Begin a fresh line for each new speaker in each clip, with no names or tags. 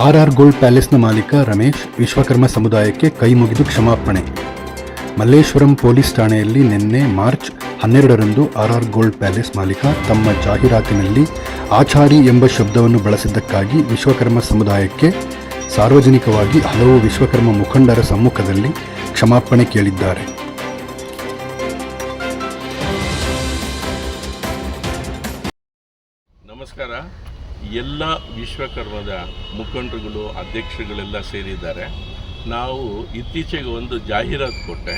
R gold ಪ್ಯಾಲೇಸ್ನ ಮಾಲೀಕ ರಮೇಶ್ ವಿಶ್ವಕರ್ಮ ಸಮುದಾಯಕ್ಕೆ ಕೈ ಮುಗಿದು ಕ್ಷಮಾಪಣೆ. ಮಲ್ಲೇಶ್ವರಂ ಪೊಲೀಸ್ ಠಾಣೆಯಲ್ಲಿ ನಿನ್ನೆ ಮಾರ್ಚ್ 12ರಂದು ಆರ್ ಗೋಲ್ಡ್ ಪ್ಯಾಲೇಸ್ ಮಾಲೀಕ ತಮ್ಮ ಜಾಹೀರಾತಿನಲ್ಲಿ ಆಚಾರಿ ಎಂಬ ಶಬ್ದವನ್ನು ಬಳಸಿದ್ದಕ್ಕಾಗಿ ವಿಶ್ವಕರ್ಮ ಸಮುದಾಯಕ್ಕೆ ಸಾರ್ವಜನಿಕವಾಗಿ ಹಲವು ವಿಶ್ವಕರ್ಮ ಮುಖಂಡರ ಸಮ್ಮುಖದಲ್ಲಿ ಕ್ಷಮಾಪಣೆ ಕೇಳಿದ್ದಾರೆ.
ನಮಸ್ಕಾರ. ಎಲ್ಲ ವಿಶ್ವಕರ್ಮದ ಮುಖಂಡರುಗಳು ಅಧ್ಯಕ್ಷರುಗಳೆಲ್ಲ ಸೇರಿದ್ದಾರೆ. ನಾವು ಇತ್ತೀಚೆಗೆ ಒಂದು ಜಾಹೀರಾತು ಕೊಟ್ಟೆ,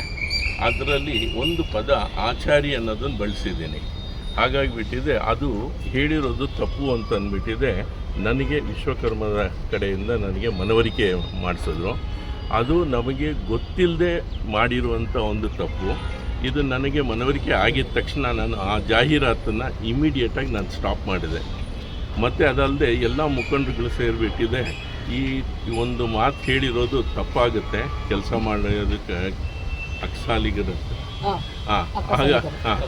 ಅದರಲ್ಲಿ ಒಂದು ಪದ ಆಚಾರಿ ಅನ್ನೋದನ್ನು ಬಳಸಿದ್ದೀನಿ. ಹಾಗಾಗಿಬಿಟ್ಟಿದೆ ಅದು ಹೇಳಿರೋದು ತಪ್ಪು ಅಂತ ಅಂದ್ಬಿಟ್ಟಿದೆ. ನನಗೆ ವಿಶ್ವಕರ್ಮದ ಕಡೆಯಿಂದ ನನಗೆ ಮನವರಿಕೆ ಮಾಡಿಸಿದ್ರು. ಅದು ನಮಗೆ ಗೊತ್ತಿಲ್ಲದೆ ಮಾಡಿರುವಂಥ ಒಂದು ತಪ್ಪು. ಇದು ನನಗೆ ಮನವರಿಕೆ ಆಗಿದ ತಕ್ಷಣ ನಾನು ಆ ಜಾಹೀರಾತನ್ನು ಇಮಿಡಿಯೇಟಾಗಿ ನಾನು ಸ್ಟಾಪ್ ಮಾಡಿದೆ. ಮತ್ತು ಅದಲ್ಲದೆ ಎಲ್ಲ ಮುಖಂಡರುಗಳು ಸೇರಿಬಿಟ್ಟಿದೆ ಈ ಒಂದು ಮಾತು ಹೇಳಿರೋದು ತಪ್ಪಾಗುತ್ತೆ, ಕೆಲಸ ಮಾಡೋದಕ್ಕೆ ಅಕ್ಕಸಾಲಿಗರು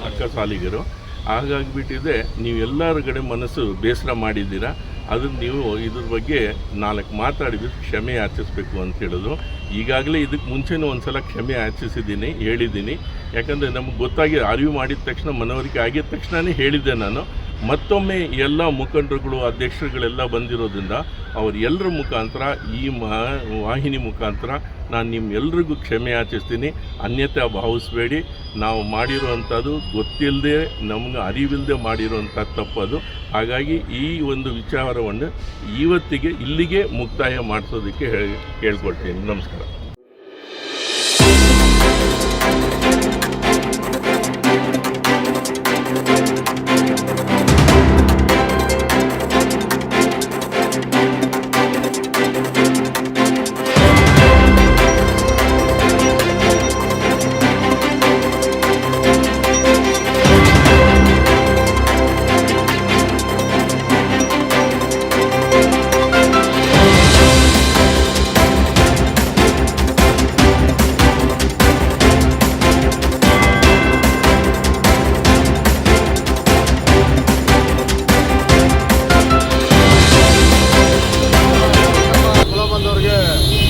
ಅಕ್ಕಸಾಲಿಗರು ಹಾಗಾಗಿಬಿಟ್ಟಿದೆ. ನೀವೆಲ್ಲರ ಕಡೆ ಮನಸ್ಸು ಬೇಸರ ಮಾಡಿದ್ದೀರಾ. ಅದನ್ನು ನೀವು ಇದ್ರ ಬಗ್ಗೆ 4 ಮಾತಾಡಿಬಿಟ್ಟು ಕ್ಷಮೆ ಯಾಚಿಸಬೇಕು ಅಂತ ಹೇಳೋದು. ಈಗಾಗಲೇ ಇದಕ್ಕೆ ಮುಂಚೆನೂ ಒಂದು ಸಲ ಕ್ಷಮೆ ಯಾಚಿಸಿದ್ದೀನಿ, ಹೇಳಿದ್ದೀನಿ. ಯಾಕಂದರೆ ನಮಗೆ ಗೊತ್ತಾಗಿ ಅರಿವು ಮಾಡಿದ ತಕ್ಷಣ, ಮನವರಿಕೆ ಆಗಿದ ತಕ್ಷಣವೇ ಹೇಳಿದ್ದೆ ನಾನು. ಮತ್ತೊಮ್ಮೆ ಎಲ್ಲ ಮುಖಂಡರುಗಳು ಅಧ್ಯಕ್ಷರುಗಳೆಲ್ಲ ಬಂದಿರೋದ್ರಿಂದ ಅವರೆಲ್ಲರ ಮುಖಾಂತರ ಈ ವಾಹಿನಿ ಮುಖಾಂತರ ನಾನು ನಿಮ್ಮೆಲ್ರಿಗೂ ಕ್ಷಮೆ ಯಾಚಿಸ್ತೀನಿ. ಅನ್ಯತೆ ಭಾವಿಸಬೇಡಿ. ನಾವು ಮಾಡಿರುವಂಥದ್ದು ಗೊತ್ತಿಲ್ಲದೆ, ನಮ್ಗೆ ಅರಿವಿಲ್ಲದೆ ಮಾಡಿರುವಂಥ ತಪ್ಪದು. ಹಾಗಾಗಿ ಈ ಒಂದು ವಿಚಾರವನ್ನು ಇವತ್ತಿಗೆ ಇಲ್ಲಿಗೆ ಮುಕ್ತಾಯ ಮಾಡಿಸೋದಕ್ಕೆ ಹೇಳ್ಕೊಳ್ತೀನಿ. ನಮಸ್ಕಾರ.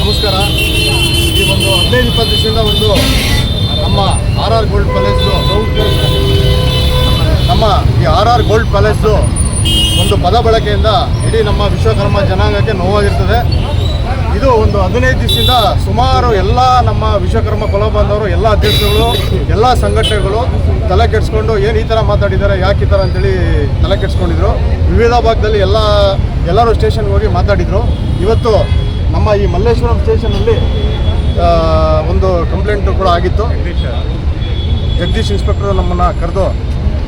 ನಮಸ್ಕಾರ. ಈ ಒಂದು 15-20 ದಿವಸದಿಂದ ಒಂದು ನಮ್ಮ ಆರ್ ಗೋಲ್ಡ್ ಪ್ಯಾಲೇಸ್ದು ಈ ಆರ್ ಗೋಲ್ಡ್ ಪ್ಯಾಲೇಸ್ದು ಒಂದು ಪದ ಬಳಕೆಯಿಂದ ಇಡೀ ನಮ್ಮ ವಿಶ್ವಕರ್ಮ ಜನಾಂಗಕ್ಕೆ ನೋವಾಗಿರ್ತದೆ. ಇದು ಒಂದು 15 ದಿವಸದಿಂದ ಸುಮಾರು ಎಲ್ಲ ನಮ್ಮ ವಿಶ್ವಕರ್ಮ ಕುಲ ಬಾಂಧವರು, ಎಲ್ಲ ಅಧ್ಯಕ್ಷರುಗಳು, ಎಲ್ಲ ಸಂಘಟನೆಗಳು ತಲೆ ಕೆಡಿಸ್ಕೊಂಡು ಏನು ಈ ಥರ ಮಾತಾಡಿದ್ದಾರೆ, ಯಾಕೆ ಈ ಥರ ಅಂತೇಳಿ ತಲೆ ಕೆಡಿಸ್ಕೊಂಡಿದ್ರು. ವಿವಿಧ ಭಾಗದಲ್ಲಿ ಎಲ್ಲರೂ ಸ್ಟೇಷನ್ಗೆ ಹೋಗಿ ಮಾತಾಡಿದರು. ಇವತ್ತು ನಮ್ಮ ಈ ಮಲ್ಲೇಶ್ವರಂ ಸ್ಟೇಷನಲ್ಲಿ ಒಂದು ಕಂಪ್ಲೇಂಟು ಕೂಡ ಆಗಿತ್ತು. ಜಗದೀಶ್ ಇನ್ಸ್ಪೆಕ್ಟರ್ ನಮ್ಮನ್ನು ಕರೆದು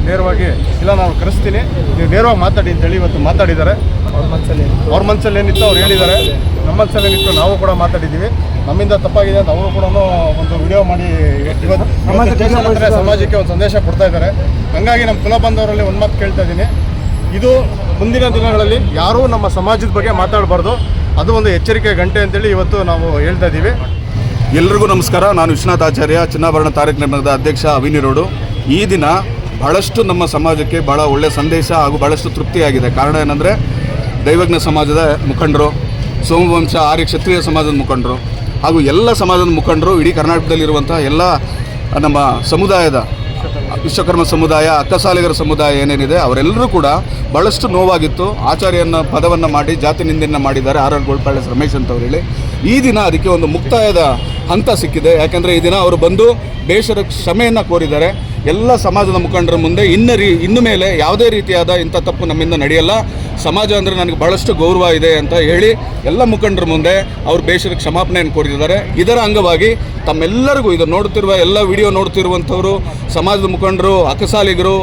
ನೇರವಾಗಿ ಇಲ್ಲ ನಾನು ಕರೆಸ್ತೀನಿ, ನೀವು ನೇರವಾಗಿ ಮಾತಾಡಿ ಅಂತೇಳಿ ಇವತ್ತು ಮಾತಾಡಿದ್ದಾರೆ. ಅವ್ರ ಮನಸ್ಸಲ್ಲಿ ಏನಿತ್ತು ಅವ್ರು ಹೇಳಿದ್ದಾರೆ, ನಮ್ಮ ಮನಸ್ಸಲ್ಲಿ ಏನಿತ್ತು ನಾವು ಕೂಡ ಮಾತಾಡಿದ್ದೀವಿ. ನಮ್ಮಿಂದ ತಪ್ಪಾಗಿದೆ ಅಂತ ಅವರು ಕೂಡ ಒಂದು ವಿಡಿಯೋ ಮಾಡಿ ಇವತ್ತು ಸಮಾಜಕ್ಕೆ ಒಂದು ಸಂದೇಶ ಕೊಡ್ತಾ ಇದ್ದಾರೆ. ಹಾಗಾಗಿ ನಮ್ಮ ಕುಲ ಬಂದವರಲ್ಲಿ ಒಂದು ಮಾತು ಕೇಳ್ತಾ ಇದ್ದೀನಿ, ಇದು ಮುಂದಿನ ದಿನಗಳಲ್ಲಿ ಯಾರೂ ನಮ್ಮ ಸಮಾಜದ ಬಗ್ಗೆ ಮಾತಾಡಬಾರ್ದು. ಅದು ಒಂದು ಎಚ್ಚರಿಕೆ ಗಂಟೆ ಅಂತೇಳಿ ಇವತ್ತು ನಾವು ಹೇಳ್ತಾ ಇದ್ದೀವಿ.
ಎಲ್ರಿಗೂ ನಮಸ್ಕಾರ. ನಾನು ವಿಶ್ವನಾಥ್ ಆಚಾರ್ಯ, ಚಿನ್ನಾಭರಣ ತಾರೀಖ್ ನಿರ್ಣಯದ ಅಧ್ಯಕ್ಷ, ಅವಿನಿ ರೋಡು. ಈ ದಿನ ಬಹಳಷ್ಟು ನಮ್ಮ ಸಮಾಜಕ್ಕೆ ಭಾಳ ಒಳ್ಳೆಯ ಸಂದೇಶ ಹಾಗೂ ಭಾಳಷ್ಟು ತೃಪ್ತಿಯಾಗಿದೆ. ಕಾರಣ ಏನಂದರೆ ದೈವಜ್ಞ ಸಮಾಜದ ಮುಖಂಡರು, ಸೋಮವಂಶ ಆರ್ಯ ಕ್ಷತ್ರಿಯ ಸಮಾಜದ ಮುಖಂಡರು ಹಾಗೂ ಎಲ್ಲ ಸಮಾಜದ ಮುಖಂಡರು, ಇಡೀ ಕರ್ನಾಟಕದಲ್ಲಿರುವಂಥ ಎಲ್ಲ ನಮ್ಮ ಸಮುದಾಯದ ವಿಶ್ವಕರ್ಮ ಸಮುದಾಯ, ಅಕ್ಕಸಾಲಿಗರ ಸಮುದಾಯ ಏನೇನಿದೆ ಅವರೆಲ್ಲರೂ ಕೂಡ ಭಾಳಷ್ಟು ನೋವಾಗಿತ್ತು. ಆಚಾರ್ಯನ ಪದವನ್ನು ಮಾಡಿ ಜಾತಿ ನಿಂದೆಯನ್ನು ಮಾಡಿದ್ದಾರೆ ಆರ್ ಗೋಲ್ಡ್ ಪ್ಯಾಲೇಸ್ ರಮೇಶ್ ಅಂತವ್ರು ಹೇಳಿ. ಈ ದಿನ ಅದಕ್ಕೆ ಒಂದು ಮುಕ್ತಾಯದ ಹಂತ ಸಿಕ್ಕಿದೆ. ಯಾಕೆಂದರೆ ಈ ದಿನ ಅವರು ಬಂದು ಬೇಷರ ಕ್ಷಮೆಯನ್ನು ಕೋರಿದ್ದಾರೆ. ಎಲ್ಲ ಸಮಾಜದ ಮುಖಂಡರ ಮುಂದೆ ಇನ್ನು ಮೇಲೆ ಯಾವುದೇ ರೀತಿಯಾದ ಇಂಥ ತಪ್ಪು ನಮ್ಮಿಂದ ನಡೆಯಲ್ಲ, ಸಮಾಜ ಅಂದರೆ ನನಗೆ ಭಾಳಷ್ಟು ಗೌರವ ಇದೆ ಅಂತ ಹೇಳಿ ಎಲ್ಲ ಮುಖಂಡರ ಮುಂದೆ ಅವರು ಬೇಷರ ಕ್ಷಮಾಪಣೆಯನ್ನು ಕೋರಿದ್ದಾರೆ. ಇದರ ಅಂಗವಾಗಿ ತಮ್ಮೆಲ್ಲರಿಗೂ ಇದು ನೋಡುತ್ತಿರುವ ಎಲ್ಲ ವಿಡಿಯೋ ನೋಡ್ತಿರುವಂಥವರು, ಸಮಾಜದ ಮುಖಂಡರು, ಅಕ್ಕಸಾಲಿಗರು,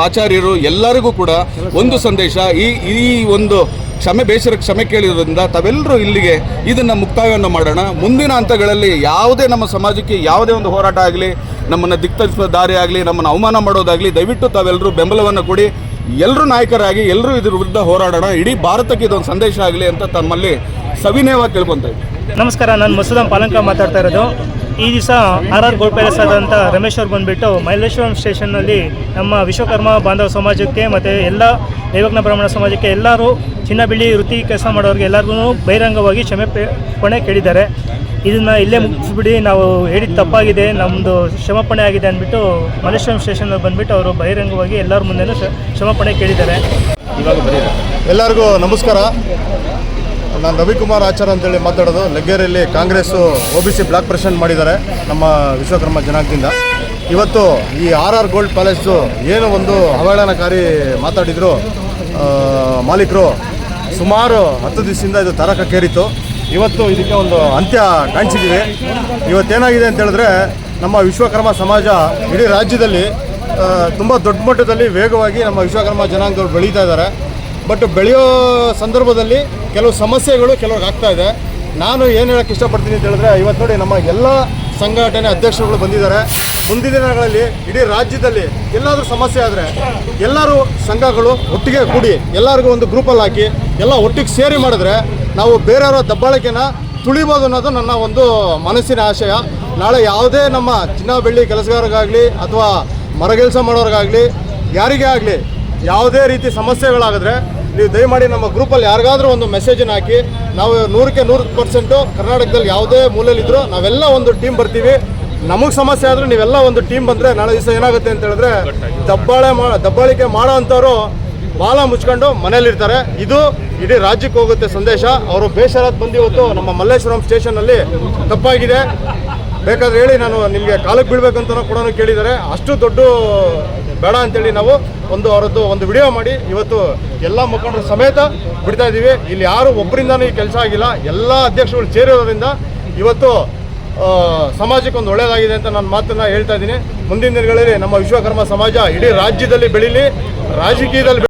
ಆಚಾರ್ಯರು ಎಲ್ಲರಿಗೂ ಕೂಡ ಒಂದು ಸಂದೇಶ. ಈ ಒಂದು ಬೇಸರ ಕ್ಷಮೆ ಕೇಳಿರೋದ್ರಿಂದ ತಾವೆಲ್ಲರೂ ಇಲ್ಲಿಗೆ ಇದನ್ನು ಮುಕ್ತಾಯವನ್ನು ಮಾಡೋಣ. ಮುಂದಿನ ಹಂತಗಳಲ್ಲಿ ಯಾವುದೇ ನಮ್ಮ ಸಮಾಜಕ್ಕೆ ಯಾವುದೇ ಒಂದು ಹೋರಾಟ ಆಗಲಿ, ನಮ್ಮನ್ನು ದಿಕ್ತರಿಸುವ ದಾರಿ ಆಗಲಿ, ನಮ್ಮನ್ನು ಅವಮಾನ ಮಾಡೋದಾಗಲಿ, ದಯವಿಟ್ಟು ತಾವೆಲ್ಲರೂ ಬೆಂಬಲವನ್ನು ಕೊಡಿ. ಎಲ್ಲರೂ ನಾಯಕರಾಗಿ ಎಲ್ಲರೂ ಇದ್ರ ವಿರುದ್ಧ ಹೋರಾಡೋಣ. ಇಡೀ ಭಾರತಕ್ಕೆ ಇದೊಂದು ಸಂದೇಶ ಆಗಲಿ ಅಂತ ತಮ್ಮಲ್ಲಿ ಸವಿನಯವಾಗಿ ತಿಳ್ಕೊತಾ ಇದ್ದೀನಿ.
ನಮಸ್ಕಾರ, ನಾನು ಮಸೂದಂ ಪಾಲಂಕ ಮಾತಾಡ್ತಾ ಇರೋದು. ಈ ದಿವಸ RR ಗೋಲ್ಡ್ ಪ್ಯಾಲೇಸ್ ಆದಂಥ ರಮೇಶ್ ಅವ್ರು ಬಂದುಬಿಟ್ಟು ಮಲ್ಲೇಶ್ವರಂ ಸ್ಟೇಷನ್ನಲ್ಲಿ ನಮ್ಮ ವಿಶ್ವಕರ್ಮ ಬಾಂಧವ ಸಮಾಜಕ್ಕೆ ಮತ್ತು ಎಲ್ಲ ದೈವಜ್ಞ ಬ್ರಾಹ್ಮಣ ಸಮಾಜಕ್ಕೆ ಎಲ್ಲರೂ ಚಿನ್ನ ಬೆಳ್ಳಿ ವೃತ್ತಿ ಕೆಲಸ ಮಾಡೋರಿಗೆ ಎಲ್ಲರಿಗೂ ಬಹಿರಂಗವಾಗಿ ಕ್ಷಮಾಪಣೆ ಕೇಳಿದ್ದಾರೆ. ಇದನ್ನು ಇಲ್ಲೇ ಮುಗಿಸ್ಬಿಡಿ, ನಾವು ಹೇಳಿದ ತಪ್ಪಾಗಿದೆ, ನಮ್ಮದು ಕ್ಷಮಾಪಣೆ ಆಗಿದೆ ಅಂದ್ಬಿಟ್ಟು ಮಲ್ಲೇಶ್ವರಂ ಸ್ಟೇಷನ್ನಲ್ಲಿ ಬಂದುಬಿಟ್ಟು ಅವರು ಬಹಿರಂಗವಾಗಿ ಎಲ್ಲರ ಮುಂದೆನೂ ಕ್ಷಮಾಪಣೆ ಕೇಳಿದ್ದಾರೆ.
ಎಲ್ಲರಿಗೂ ನಮಸ್ಕಾರ. ನಾನು ರವಿಕುಮಾರ್ ಆಚಾರ್ ಅಂತೇಳಿ ಮಾತಾಡೋದು. ಲಗ್ಗೆರೆಯಲ್ಲಿ ಕಾಂಗ್ರೆಸ್ಸು OBC ಬ್ಲಾಕ್ ಪ್ರೆಸಿಡೆಂಟ್ ಮಾಡಿದ್ದಾರೆ ನಮ್ಮ ವಿಶ್ವಕರ್ಮ ಜನಾಂಗದಿಂದ. ಇವತ್ತು ಈ RR ಗೋಲ್ಡ್ ಪ್ಯಾಲೇಸ್ಸು ಏನು ಒಂದು ಅವಹೇಳನಕಾರಿ ಮಾತಾಡಿದರು ಮಾಲೀಕರು, ಸುಮಾರು 10 ದಿವಸದಿಂದ ಇದು ತಾರಕಕ್ಕೇರಿತು. ಇವತ್ತು ಇದಕ್ಕೆ ಒಂದು ಅಂತ್ಯ ಕಾಣಿಸಿದ್ದೀವಿ. ಇವತ್ತೇನಾಗಿದೆ ಅಂತ ಹೇಳಿದ್ರೆ, ನಮ್ಮ ವಿಶ್ವಕರ್ಮ ಸಮಾಜ ಇಡೀ ರಾಜ್ಯದಲ್ಲಿ ತುಂಬ ದೊಡ್ಡ ಮಟ್ಟದಲ್ಲಿ ವೇಗವಾಗಿ ನಮ್ಮ ವಿಶ್ವಕರ್ಮ ಜನಾಂಗದವ್ರು ಬೆಳೀತಾ ಇದ್ದಾರೆ. ಬಟ್ ಬೆಳೆಯೋ ಸಂದರ್ಭದಲ್ಲಿ ಕೆಲವು ಸಮಸ್ಯೆಗಳು ಕೆಲವ್ರಿಗೆ ಆಗ್ತಾ ಇದೆ. ನಾನು ಏನು ಹೇಳೋಕ್ಕೆ ಇಷ್ಟಪಡ್ತೀನಿ ಅಂತ ಹೇಳಿದ್ರೆ, ಇವತ್ತು ನೋಡಿ ನಮ್ಮ ಎಲ್ಲ ಸಂಘಟನೆ ಅಧ್ಯಕ್ಷರುಗಳು ಬಂದಿದ್ದಾರೆ. ಮುಂದಿನ ದಿನಗಳಲ್ಲಿ ಇಡೀ ರಾಜ್ಯದಲ್ಲಿ ಎಲ್ಲಾದರೂ ಸಮಸ್ಯೆ ಆದರೆ ಎಲ್ಲರೂ ಸಂಘಗಳು ಒಟ್ಟಿಗೆ ಕೂಡಿ ಎಲ್ಲರಿಗೂ ಒಂದು ಗ್ರೂಪಲ್ಲಿ ಹಾಕಿ ಎಲ್ಲ ಒಟ್ಟಿಗೆ ಸೇರಿ ಮಾಡಿದ್ರೆ ನಾವು ಬೇರೆಯವರ ದಬ್ಬಾಳಿಕೆನ ತುಳಿಬೋದು ಅನ್ನೋದು ನನ್ನ ಒಂದು ಮನಸ್ಸಿನ ಆಶಯ. ನಾಳೆ ಯಾವುದೇ ನಮ್ಮ ಚಿನ್ನ ಬೆಳ್ಳಿ ಕೆಲಸಗಾರರಿಗಾಗಲಿ ಅಥವಾ ಮರಗೆಲಸ ಮಾಡೋರಿಗಾಗಲಿ ಯಾರಿಗೇ ಆಗಲಿ ಯಾವುದೇ ರೀತಿ ಸಮಸ್ಯೆಗಳಾಗಿದ್ರೆ ನೀವು ದಯಮಾಡಿ ನಮ್ಮ ಗ್ರೂಪಲ್ಲಿ ಯಾರಿಗಾದ್ರೂ ಒಂದು ಮೆಸೇಜನ್ನು ಹಾಕಿ, ನಾವು 100% ಕರ್ನಾಟಕದಲ್ಲಿ ಯಾವುದೇ ಮೂಲೆಯಲ್ಲಿದ್ದರೂ ನಾವೆಲ್ಲ ಒಂದು ಟೀಮ್ ಬರ್ತೀವಿ. ನಮಗೆ ಸಮಸ್ಯೆ ಆದರೂ ನೀವೆಲ್ಲ ಒಂದು ಟೀಮ್ ಬಂದರೆ ನಾಳೆ ದಿವಸ ಏನಾಗುತ್ತೆ ಅಂತ ಹೇಳಿದ್ರೆ ದಬ್ಬಾಳಿಕೆ ಮಾಡೋ ಅಂಥವ್ರು ಬಾಲ ಮುಚ್ಕೊಂಡು ಮನೇಲಿರ್ತಾರೆ. ಇದು ಇಡೀ ರಾಜ್ಯಕ್ಕೆ ಹೋಗುತ್ತೆ ಸಂದೇಶ. ಅವರು ಬೇಷರತ್ ಬಂದು ಇವತ್ತು ನಮ್ಮ ಮಲ್ಲೇಶ್ವರಂ ಸ್ಟೇಷನ್ನಲ್ಲಿ ತಪ್ಪಾಗಿದೆ, ಬೇಕಾದ್ರೆ ಹೇಳಿ ನಾನು ನಿಮಗೆ ಕಾಲಕ್ಕೆ ಬೀಳ್ಬೇಕಂತ ಕೂಡ ಕೇಳಿದ್ದಾರೆ. ಅಷ್ಟು ದೊಡ್ಡ ಬೇಡ ಅಂತೇಳಿ ನಾವು ಅವರದ್ದು ಒಂದು ವಿಡಿಯೋ ಮಾಡಿ ಇವತ್ತು ಎಲ್ಲ ಮುಖಂಡರ ಸಮೇತ ಬಿಡ್ತಾ ಇದ್ದೀವಿ. ಇಲ್ಲಿ ಯಾರು ಒಬ್ಬರಿಂದನೂ ಈ ಕೆಲಸ ಆಗಿಲ್ಲ, ಎಲ್ಲ ಅಧ್ಯಕ್ಷರುಗಳು ಸೇರಿರೋದ್ರಿಂದ ಇವತ್ತು ಸಮಾಜಕ್ಕೆ ಒಂದು ಒಳ್ಳೆಯದಾಗಿದೆ ಅಂತ ನಾನು ಮಾತನ್ನು ಹೇಳ್ತಾ ಇದ್ದೀನಿ. ಮುಂದಿನ ದಿನಗಳಲ್ಲಿ ನಮ್ಮ ವಿಶ್ವಕರ್ಮ ಸಮಾಜ ಇಡೀ ರಾಜ್ಯದಲ್ಲಿ ಬೆಳೀಲಿ, ರಾಜಕೀಯದಲ್ಲಿ